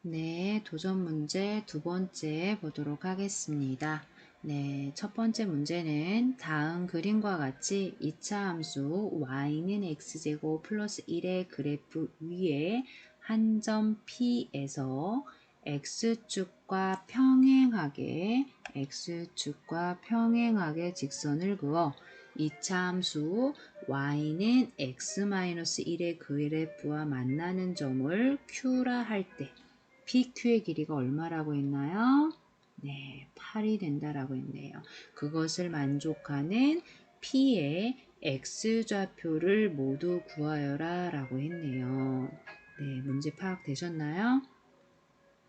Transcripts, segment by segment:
네, do전 문제 두 번째 보도록 하겠습니다. 네, 첫 번째 문제는 다음 그림과 같이 2차 함수 y는 x제곱 플러스 1의 그래프 위에 한 점 P에서 x축과 평행하게 직선을 그어 2차 함수 y는 x-1의 그래프와 만나는 점을 Q라 할 때 PQ의 길이가 얼마라고 했나요? 네, 8이 된다라고 했네요. 그것을 만족하는 P의 X좌표를 모두 구하여라 라고 했네요. 네, 문제 파악되셨나요?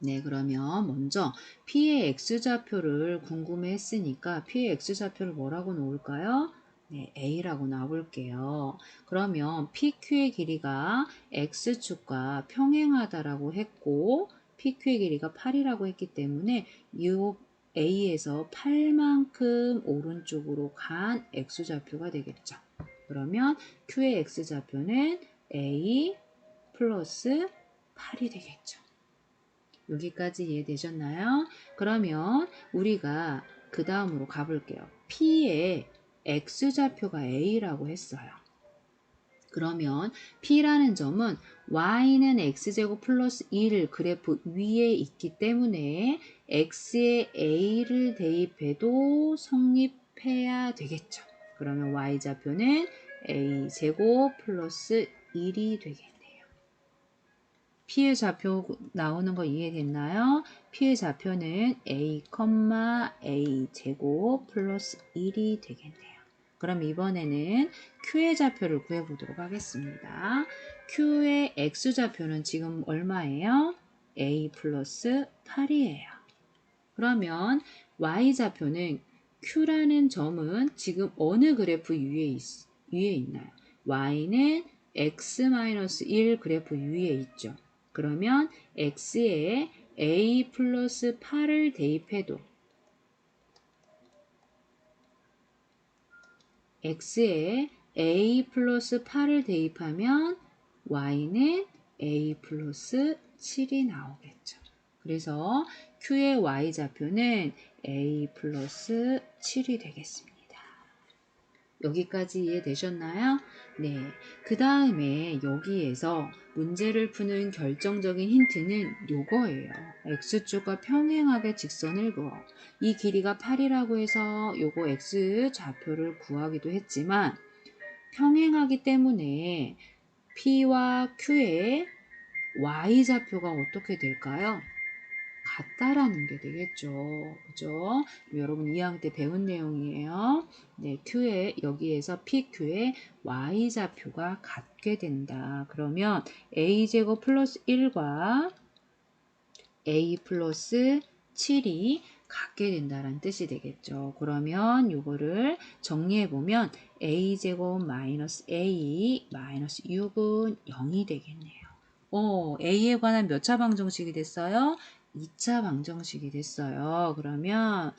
네, 그러면 먼저 P의 X좌표를 궁금해 했으니까 P의 X좌표를 뭐라고 놓을까요? 네, A라고 놔볼게요. 그러면 PQ의 길이가 X축과 평행하다라고 했고 PQ의 길이가 8이라고 했기 때문에 이 A에서 8만큼 오른쪽으로 간 X좌표가 되겠죠. 그러면 Q의 X좌표는 A 플러스 8이 되겠죠. 여기까지 이해되셨나요? 그러면 우리가 그 다음으로 가볼게요. P의 X좌표가 A라고 했어요. 그러면 P라는 점은 Y는 X제곱 플러스 1 그래프 위에 있기 때문에 X에 A를 대입해도 성립해야 되겠죠. 그러면 Y좌표는 A제곱 플러스 1이 되겠네요. P의 좌표 나오는 거 이해됐나요? P의 좌표는 A, A 제곱 플러스 1이 되겠네요. 그럼 이번에는 Q의 좌표를 구해보도록 하겠습니다. Q의 X좌표는 지금 얼마예요? A 플러스 8이에요. 그러면 Y좌표는 Q라는 점은 지금 어느 그래프 위에 있나요? Y는 X-1 그래프 위에 있죠. 그러면 X에 A 플러스 8을 대입해도 X에 A 플러스 8을 대입하면 Y는 A 플러스 7이 나오겠죠. 그래서 Q의 Y좌표는 A 플러스 7이 되겠습니다. 여기까지 이해되셨나요? 네. 그 다음에 여기에서 문제를 푸는 결정적인 힌트는 요거예요. X축과 평행하게 직선을 그어. 이 길이가 8이라고 해서 요거 X 좌표를 구하기도 했지만 평행하기 때문에 P와 Q의 Y좌표가 어떻게 될까요? 같다라는 게 되겠죠. 그죠? 여러분 2학년 때 배운 내용이에요. 네, Q의 여기에서 PQ의 Y좌표가 같게 된다. 그러면 A제곱 플러스 1과 A 플러스 7이 같게 된다는 뜻이 되겠죠. 그러면 이거를 정리해보면 A제곱 마이너스 A 마이너스 6은 0이 되겠네요. A에 관한 몇 차 방정식이 됐어요? 2차 방정식이 됐어요. 그러면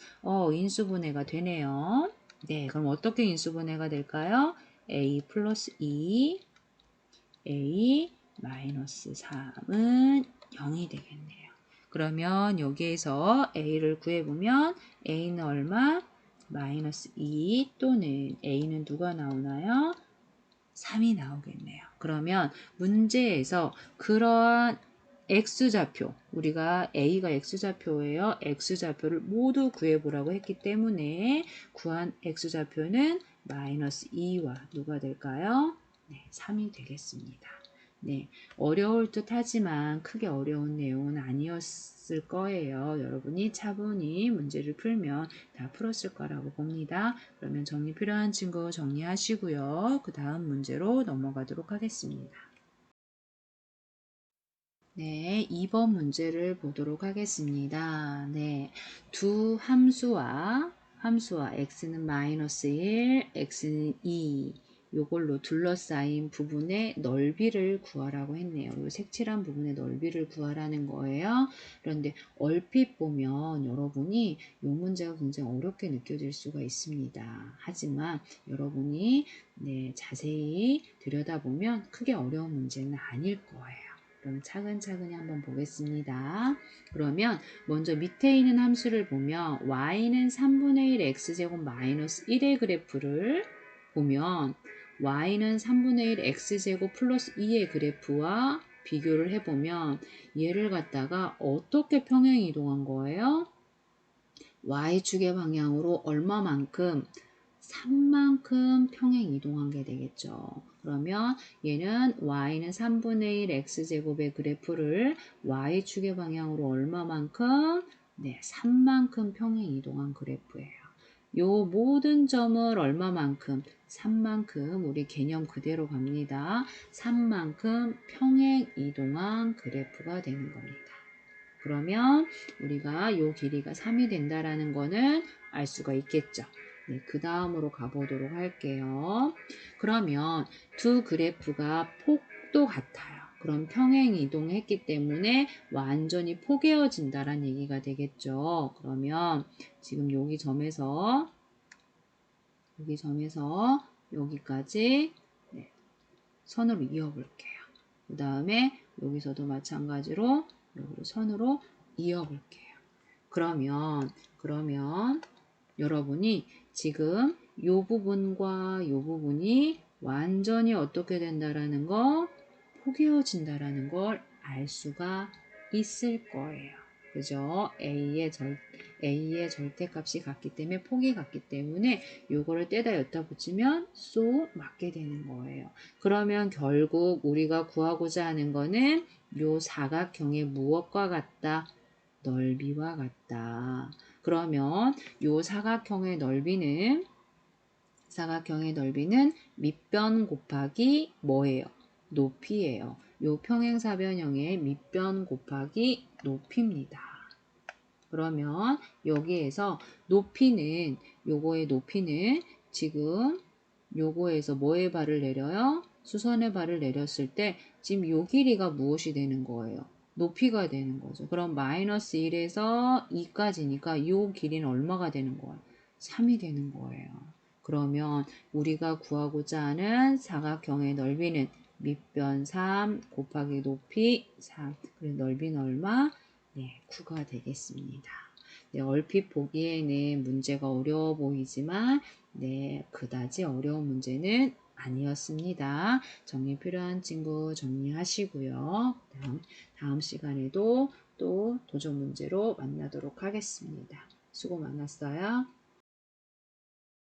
인수분해가 되네요. 네, 그럼 어떻게 인수분해가 될까요? A 플러스 2, A 마이너스 3은 0이 되겠네요. 그러면 여기에서 A를 구해보면 A는 얼마? 마이너스 2 또는 A는 누가 나오나요? 3이 나오겠네요. 그러면 문제에서 그러한 X좌표, 우리가 A가 X좌표예요. X좌표를 모두 구해보라고 했기 때문에 구한 X좌표는 마이너스 2와 누가 될까요? 네, 3이 되겠습니다. 네, 어려울 듯 하지만 크게 어려운 내용은 아니었을 거예요. 여러분이 차분히 문제를 풀면 다 풀었을 거라고 봅니다. 그러면 정리 필요한 친구 정리하시고요. 그 다음 문제로 넘어가도록 하겠습니다. 네, 2번 문제를 보도록 하겠습니다. 네, 두 함수와 x는 마이너스 1, x는 2 요걸로 둘러싸인 부분의 넓이를 구하라고 했네요. 요 색칠한 부분의 넓이를 구하라는 거예요. 그런데 얼핏 보면 여러분이 이 문제가 굉장히 어렵게 느껴질 수가 있습니다. 하지만 여러분이 자세히 들여다보면 크게 어려운 문제는 아닐 거예요. 그럼 차근차근히 한번 보겠습니다. 그러면 먼저 밑에 있는 함수를 보면 y는 3분의 1 x제곱 마이너스 1의 그래프를 보면 y는 3분의 1 x제곱 플러스 2의 그래프와 비교를 해보면 얘를 갖다가 어떻게 평행 이동한 거예요? y축의 방향으로 얼마만큼? 3만큼 평행 이동한 게 되겠죠. 그러면 얘는 y는 3분의 1 x제곱의 그래프를 y축의 방향으로 얼마만큼? 네, 3만큼 평행 이동한 그래프예요. 요 모든 점을 얼마만큼? 3만큼 우리 개념 그대로 갑니다. 3만큼 평행 이동한 그래프가 되는 겁니다. 그러면 우리가 요 길이가 3이 된다라는 거는 알 수가 있겠죠. 네, 그 다음으로 가보도록 할게요. 그러면 두 그래프가 폭도 같아요. 그럼 평행 이동했기 때문에 완전히 포개어진다라는 얘기가 되겠죠. 그러면 지금 여기 점에서 여기까지 네, 선으로 이어볼게요. 그 다음에 여기서도 마찬가지로 여기를 선으로 이어볼게요. 그러면 여러분이 지금 요 부분과 요 부분이 완전히 어떻게 된다라는 거, 포개어진다라는 걸 알 수가 있을 거예요. 그죠? A의 절대값이 같기 때문에 폭이 같기 때문에 요거를 떼다 여기다 붙이면 쏙 맞게 되는 거예요. 그러면 결국 우리가 구하고자 하는 거는 요 사각형의 무엇과 같다? 넓이와 같다. 그러면 요 사각형의 넓이는 밑변 곱하기 뭐예요? 높이예요. 요 평행사변형의 밑변 곱하기 높이입니다. 그러면 여기에서 요거의 높이는 지금 요거에서 뭐의 발을 내려요? 수선의 발을 내렸을 때 지금 요 길이가 무엇이 되는 거예요? 높이가 되는 거죠. 그럼 마이너스 1에서 2까지니까 요 길이는 얼마가 되는 거예요? 3이 되는 거예요. 그러면 우리가 구하고자 하는 사각형의 넓이는 밑변 3 곱하기 높이 3. 그래서 넓이는 얼마? 네, 9가 되겠습니다. 네, 얼핏 보기에는 문제가 어려워 보이지만 네, 그다지 어려운 문제는 아니었습니다. 정리 필요한 친구 정리하시고요. 다음 시간에도 또 도전 문제로 만나도록 하겠습니다. 수고 많았어요.